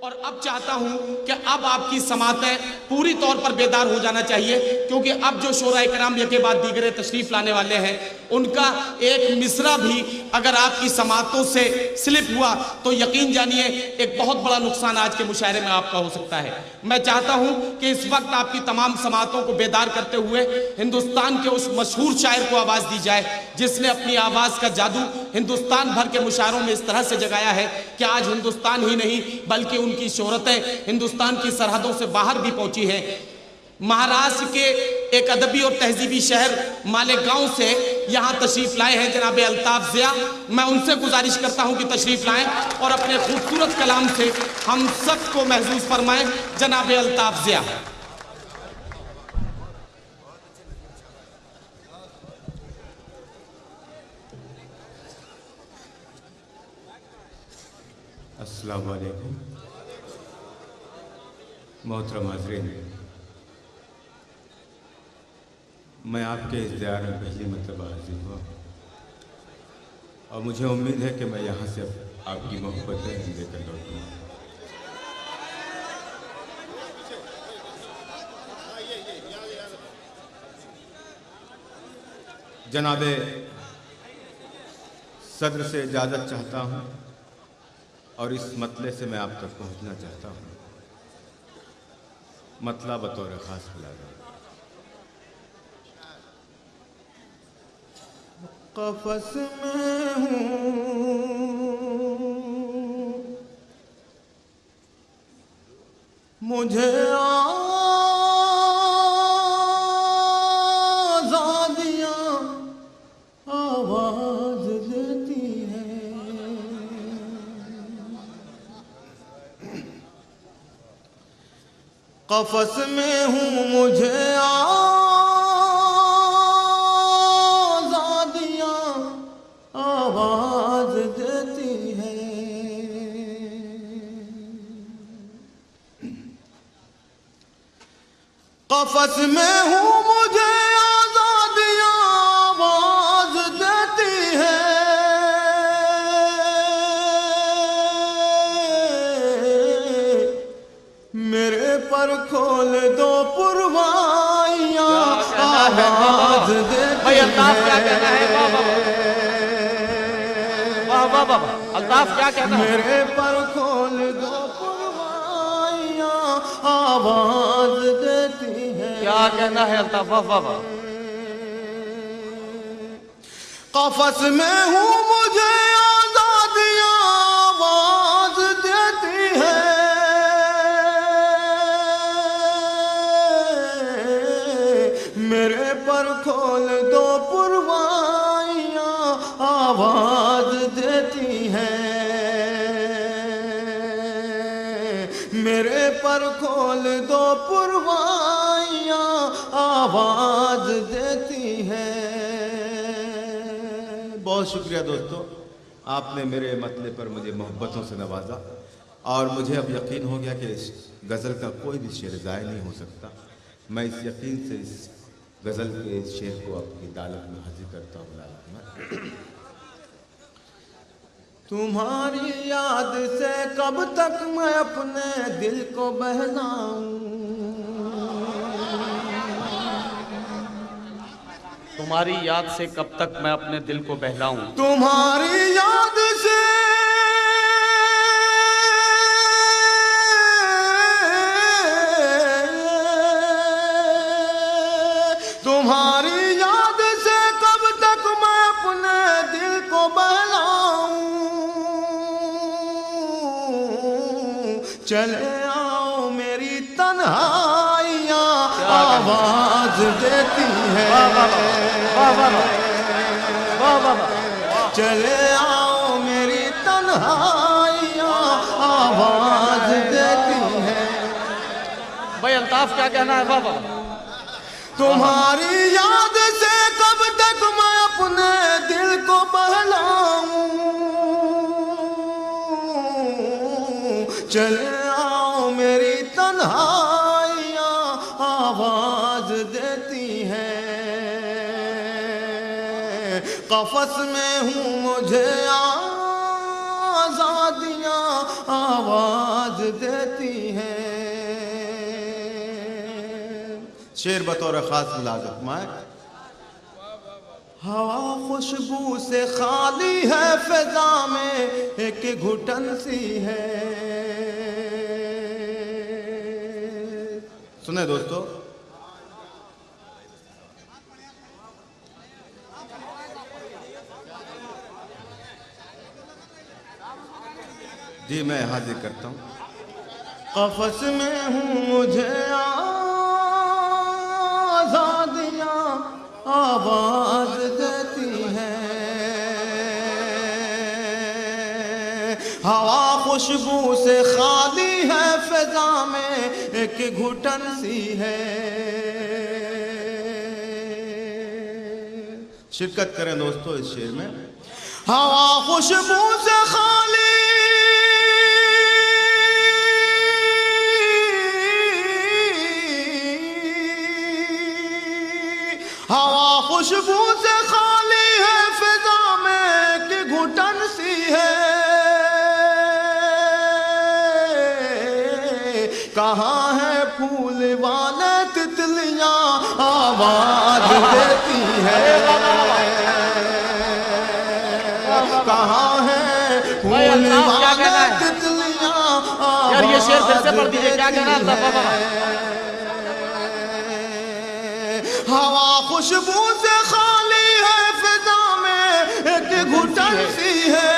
اور اب چاہتا ہوں کہ اب آپ کی سماعتیں پوری طور پر بیدار ہو جانا چاہیے، کیونکہ اب جو شعراء کرام یکے بعد دیگرے تشریف لانے والے ہیں ان کا ایک مصرع بھی اگر آپ کی سماعتوں سے سلپ ہوا تو یقین جانیے ایک بہت بڑا نقصان آج کے مشاعرے میں آپ کا ہو سکتا ہے۔ میں چاہتا ہوں کہ اس وقت آپ کی تمام سماعتوں کو بیدار کرتے ہوئے ہندوستان کے اس مشہور شاعر کو آواز دی جائے جس نے اپنی آواز کا جادو ہندوستان بھر کے مشاعروں میں اس طرح سے جگایا ہے کہ آج ہندوستان ہی نہیں بلکہ ان کی شہرتیں ہندوستان کی سرحدوں سے باہر بھی پہنچی ہیں۔ مہاراشٹر کے ایک ادبی اور تہذیبی شہر مالیگاؤں سے یہاں تشریف لائے ہیں جناب الطاف ضیاء۔ میں ان سے گزارش کرتا ہوں کہ تشریف لائیں اور اپنے خوبصورت کلام سے ہم سب کو محظوظ فرمائیں۔ جناب الطاف ضیاء۔ السلام علیکم محترم حاضرین، میں آپ کے اس دیار میں پہلی مرتبہ حاضر ہوا اور مجھے امید ہے کہ میں یہاں سے آپ کی محبتیں لے کر لوٹوں۔ جناب صدر سے اجازت چاہتا ہوں اور اس مطلع سے میں آپ تک پہنچنا چاہتا ہوں۔ مطلع بطور خاص بلا رہا ہوں۔ قفس میں ہوں مجھے آزادیاں آواز دیتی ہیں، قفس میں ہوں مجھے آزادیاں آواز دیتی ہیں، قفس میں ہوں مجھے آزادیاں آواز دیتی ہیں، میرے پر کھول دو پروائیاں آواز دیتی ہیں، میرے پر کھول دو پروائیاں آواز دیتی ہیں۔ کیا کہنا ہے الطاف؟ واہ واہ واہ۔ قفس میں ہوں مجھے آزادیاں آواز دیتی ہیں، میرے پر کھول دو پروائیاں آواز دیتی ہیں، میرے پر کھول دو پروائیاں آواز دیتی ہیں۔ بہت شکریہ دوستو، آپ نے میرے مطلع پر مجھے محبتوں سے نوازا اور مجھے اب یقین ہو گیا کہ اس غزل کا کوئی بھی شعر ضائع نہیں ہو سکتا۔ میں اس یقین سے اس غزل کے شعر کو اپنی دالت میں حاضر کرتا ہوں۔ تمہاری یاد سے کب تک میں اپنے دل کو بہلاؤں، تمہاری یاد سے کب تک میں اپنے دل کو بہلاؤں، تمہاری یاد سے تمہاری یاد سے کب تک میں اپنے دل کو بہلاؤں، چلے آؤ میری تنہائیاں آواز دیتی ہیں، چلے آؤ میری تنہائیاں آواز دیتی ہیں۔ بھائی الطاف کیا کہنا ہے؟ بابا تمہاری یاد سے کب تک میں اپنے دل کو بہلاؤں، چلے آؤ میری تنہائیاں آواز دیتی ہیں، قفس میں ہوں مجھے آزادیاں آواز دیتی ہے. شعر بطور خاص ملاحظہ فرمائیں. ہوا خوشبو سے خالی ہے فضا میں ایک گھٹن سی ہے. سنیں دوستو, جی میں حاضر کرتا ہوں. قفس میں ہوں مجھے آزادیاں آواز دیتی ہیں. ہوا خوشبو سے خالی ہے فضا میں ایک گھٹن سی ہے. شرکت کریں دوستو اس شعر میں. ہوا خوشبو سے خالی ہوا خوشبو سے خالی ہے فضا میں کہ گھٹن سی ہے. کہاں ہے پھول والے تتلیاں آواز دیتی ہے. کہاں ہے پھول والے تتلیاں آواز دیتی ہے. ہوا خوشبو سے خالی ہے فضا میں ایک گھٹن سی ہے.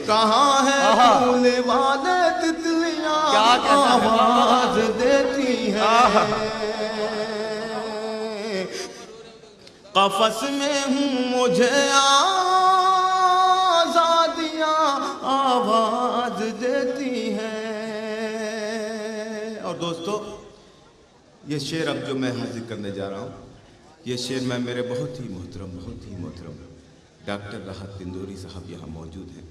کہاں ہے پھول والے تتلیاں آواز دیتی ہے. قفس میں ہوں مجھے آزادیاں آواز دیتی ہے. اور دوستو یہ شعر اب جو میں حاضر کرنے جا رہا ہوں, یہ شعر میں میرے بہت ہی محترم ڈاکٹر راحت تندوری صاحب یہاں موجود ہیں,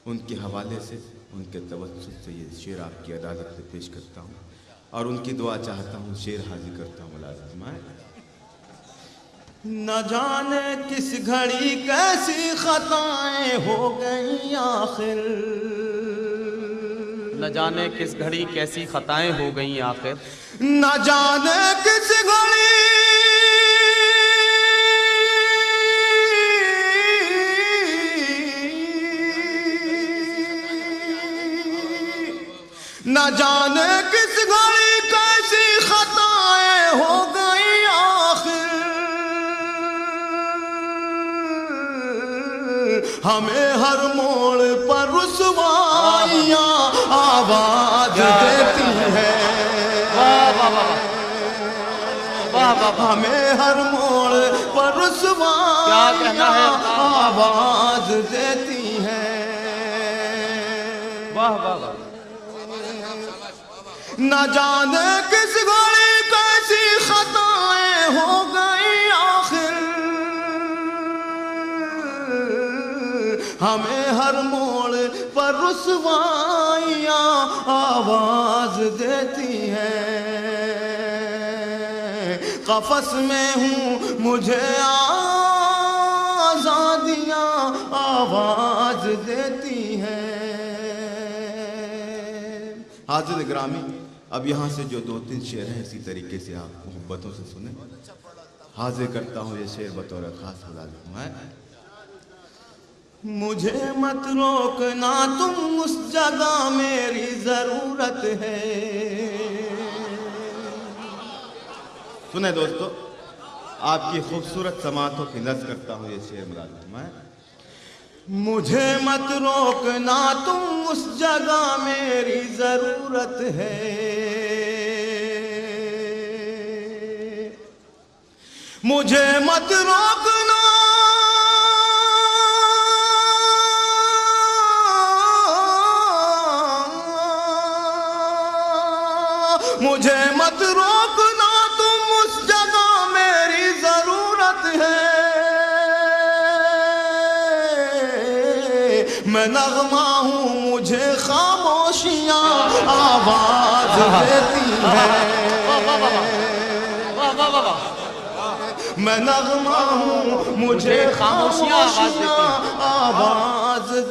ان کے حوالے سے, ان کے توسط سے یہ شعر آپ کی عدالت میں پیش کرتا ہوں اور ان کی دعا چاہتا ہوں. شعر حاضر کرتا ہوں. ملازم فرمائیں. نہ جانے کس گھڑی کیسی خطائیں ہو گئیں آخر. نہ جانے کس گھڑی کیسی خطائیں ہو گئیں آخر. نہ جانے کس گھڑی نہ جانے کس گھڑی کیسی خطائیں ہو گئیں آخر. ہمیں ہر موڑ پر رسوائیاں آواز دیتی ہے. ہمیں ہر موڑ پر رسوائیاں آواز دیتی ہے. نہ جانے کس گھڑی کیسی خطائیں ہو گئیں آخر. ہمیں ہر موڑ پر رسوائیاں آواز دیتی ہیں. قفس میں ہوں مجھے آزادیاں آواز دیتی ہیں. حاضر گرامی, اب یہاں سے جو 2-3 شعر ہیں اسی طریقے سے آپ محبتوں سے سنیں. حاضر کرتا ہوں یہ شعر بطور خاص. ملازم ہے. مجھے مت روکنا تم اس جگہ میری ضرورت ہے. سنیں دوستو, آپ کی خوبصورت سماعتوں کی نظر کرتا ہوں یہ شعر. ملازم ہے. مجھے مت روکنا تم اس جگہ میری ضرورت ہے. مجھے مت روکنا مجھے مت روکنا تم اس جگہ میری ضرورت ہے. میں نغمہ ہوں مجھے خاموشیاں آواز دیتی ہیں. میں نغمہ ہوں مجھے خاموشیاں آواز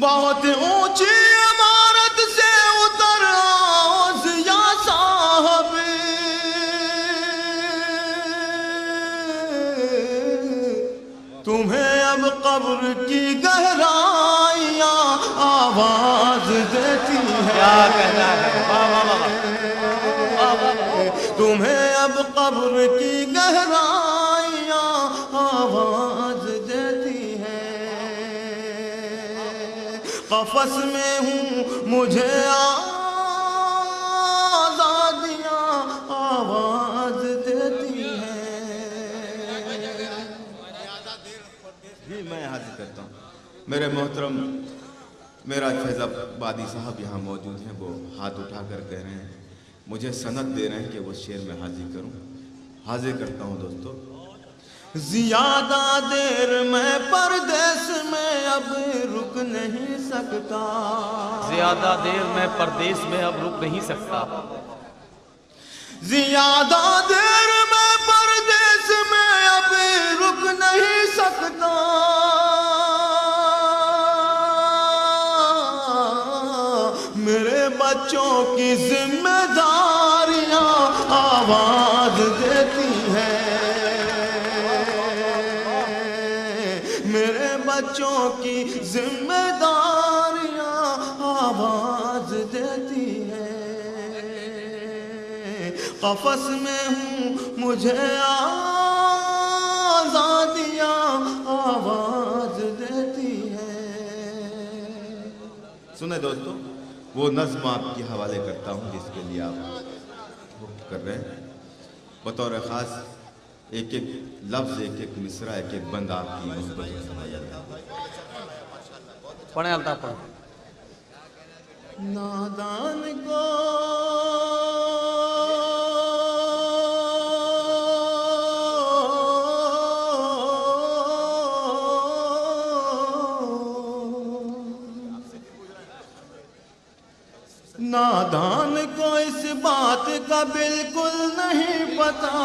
بہت اونچی عمارت سے اتر آؤ یا صاحب، تمہیں اب قبر کی گہرائیاں آواز دیتی ہے، کیا کہنا ہے، تمہیں اب قبر کی گہرائیاں آواز دیتی ہے، قفس میں ہوں مجھے آزادیاں آواز دیتی ہے۔ جی میں حاضر کرتا ہوں، میرے محترم معراج فیض آبادی صاحب یہاں موجود ہیں، وہ ہاتھ اٹھا کر کہہ رہے ہیں، مجھے سند دے رہے ہیں کہ وہ شعر میں حاضر کروں، حاضر کرتا ہوں دوستو۔ زیادہ دیر میں پردیس میں اب رک نہیں سکتا، زیادہ دیر میں پردیس میں اب رک نہیں سکتا، زیادہ دیر میں پردیس میں اب رک نہیں سکتا، میرے بچوں کی ذمہ داریاں آواز دیتی ہیں، میرے بچوں کی ذمہ داریاں آواز دیتی ہیں، قفس میں ہوں مجھے آزادیاں آواز دیتی ہیں۔ سنیں دوستو، وہ نظم آپ کے حوالے کرتا ہوں جس کے لیے آپ کر رہے ہیں، بطور خاص ایک ایک لفظ، ایک ایک مصرع، ایک ایک بند آپ کی محبت سے پڑھیں الطاف پڑھیں۔ نادان کو نادان کو اس بات کا بالکل نہیں پتا،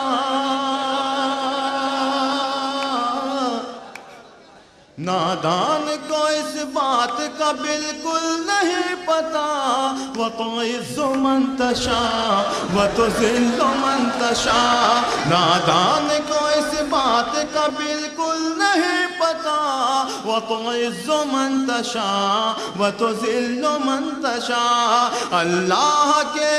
نادان کو اس بات کا بالکل نہیں پتا، وَتُعِزُّ مَن تَشَاءُ وَتُذِلُّ مَن تَشَاءُ، نادان کو اس بات کا بالکل نہیں پتا، وَتُعِزُّ مَن تَشَاءُ وَتُذِلُّ مَن تَشَاءُ، اللہ کے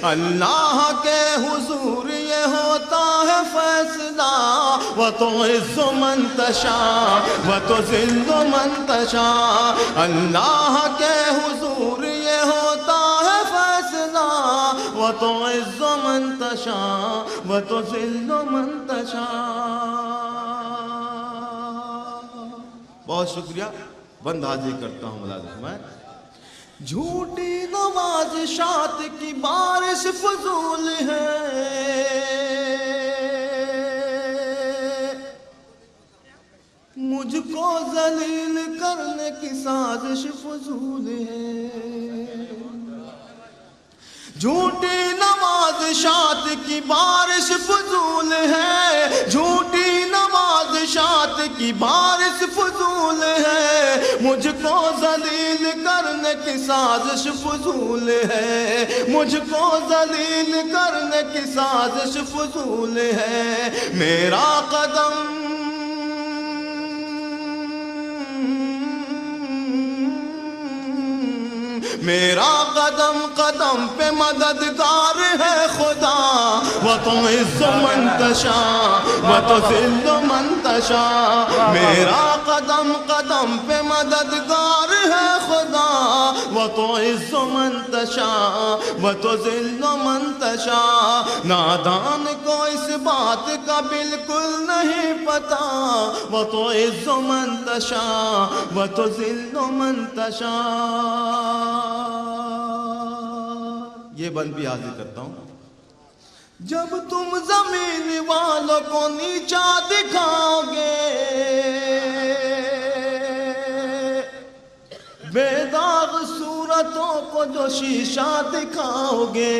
اللہ کے حضور یہ ہوتا ہے فیصلہ، وَتُعِزُّ مَن تَشَاءُ وَتُذِلُّ مَن تَشَاءُ، اللہ کے حضور یہ ہوتا ہے فیصلہ، وَتُعِزُّ مَن تَشَاءُ وَتُذِلُّ مَن تَشَاءُ۔ بہت شکریہ، بند حاضر کرتا ہوں ملازم میں۔ جھوٹی نوازشات کی بارش فضول ہے، مجھ کو ذلیل کرنے کی سازش فضول ہے، جھوٹی نوازشات کی بارش فضول ہے، جھوٹی نوازشات کی بارش فضول ہے، مجھ کو ذلیل کرنے کی سازش فضول ہے، مجھ کو ذلیل کرنے کی سازش فضول ہے، میرا قدم میرا قدم قدم پہ مددگار ہے خدا، وَتُعِزُّ مَن تَشَاءُ وَتُذِلُّ مَن تَشَاءُ، میرا قدم قدم پہ مددگار ہے خدا، وَتُعِزُّ مَن تَشَاءُ وَتُذِلُّ مَن تَشَاءُ، نادان کو اس بات کا بالکل نہیں پتا، وَتُعِزُّ مَن تَشَاءُ وَتُذِلُّ مَن تَشَاءُ۔ یہ بند بھی حاضر کرتا ہوں۔ جب تم زمین والوں کو نیچا دکھاؤ گے، بے داغ صورتوں کو جو شیشہ دکھاؤ گے،